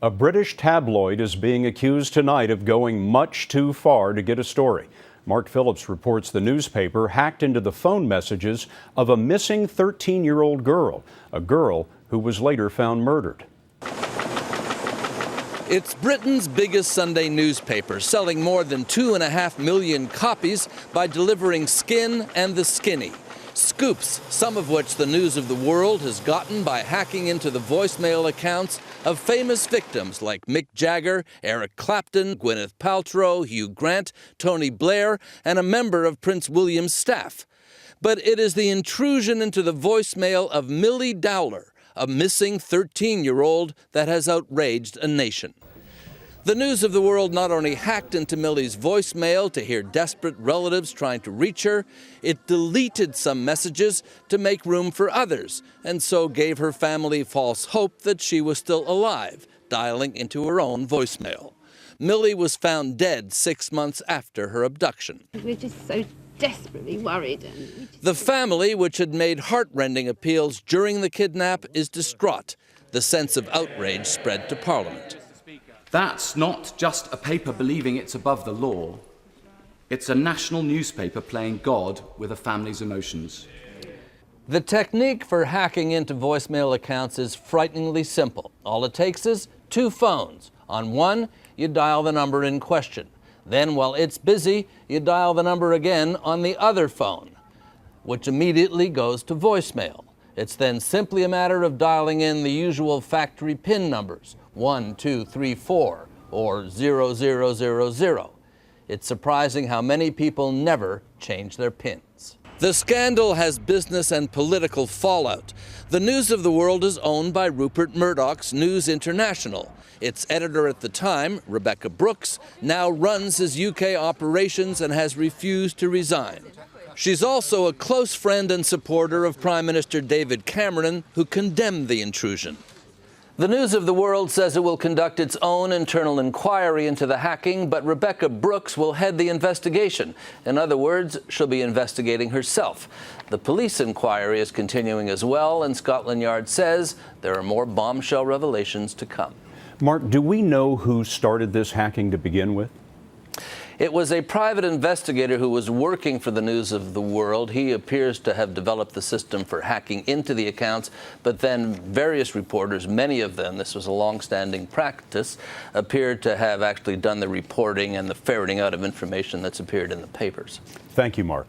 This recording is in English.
A British tabloid is being accused tonight of going much too far to get a story. Mark Phillips reports the newspaper hacked into the phone messages of a missing 13-year-old girl, a girl who was later found murdered. It's Britain's biggest Sunday newspaper, selling more than 2.5 million copies by delivering skin and the skinny. Scoops, some of which the News of the World has gotten by hacking into the voicemail accounts of famous victims like Mick Jagger, Eric Clapton, Gwyneth Paltrow, Hugh Grant, Tony Blair, and a member of Prince William's staff. But it is the intrusion into the voicemail of Millie Dowler, a missing 13-year-old, that has outraged a nation. The News of the World not only hacked into Millie's voicemail to hear desperate relatives trying to reach her, it deleted some messages to make room for others, and so gave her family false hope that she was still alive, dialing into her own voicemail. Millie was found dead 6 months after her abduction. We're just so desperately worried. The family, which had made heart-rending appeals during the kidnap, is distraught. The sense of outrage spread to Parliament. That's not just a paper believing it's above the law. It's a national newspaper playing God with a family's emotions. The technique for hacking into voicemail accounts is frighteningly simple. All it takes is 2 phones. On one, you dial the number in question. Then, while it's busy, you dial the number again on the other phone, which immediately goes to voicemail. It's then simply a matter of dialing in the usual factory PIN numbers, 1, 2, 3, 4, or 0000. It's surprising how many people never change their PINs. The scandal has business and political fallout. The News of the World is owned by Rupert Murdoch's News International. Its editor at the time, Rebekah Brooks, now runs his UK operations and has refused to resign. She's also a close friend and supporter of Prime Minister David Cameron, who condemned the intrusion. The News of the World says it will conduct its own internal inquiry into the hacking, but Rebekah Brooks will head the investigation. In other words, she'll be investigating herself. The police inquiry is continuing as well, and Scotland Yard says there are more bombshell revelations to come. Mark, do we know who started this hacking to begin with? It was a private investigator who was working for the News of the World. He appears to have developed the system for hacking into the accounts, but then various reporters, many of them, this was a long-standing practice, appeared to have actually done the reporting and the ferreting out of information that's appeared in the papers. Thank you, Mark.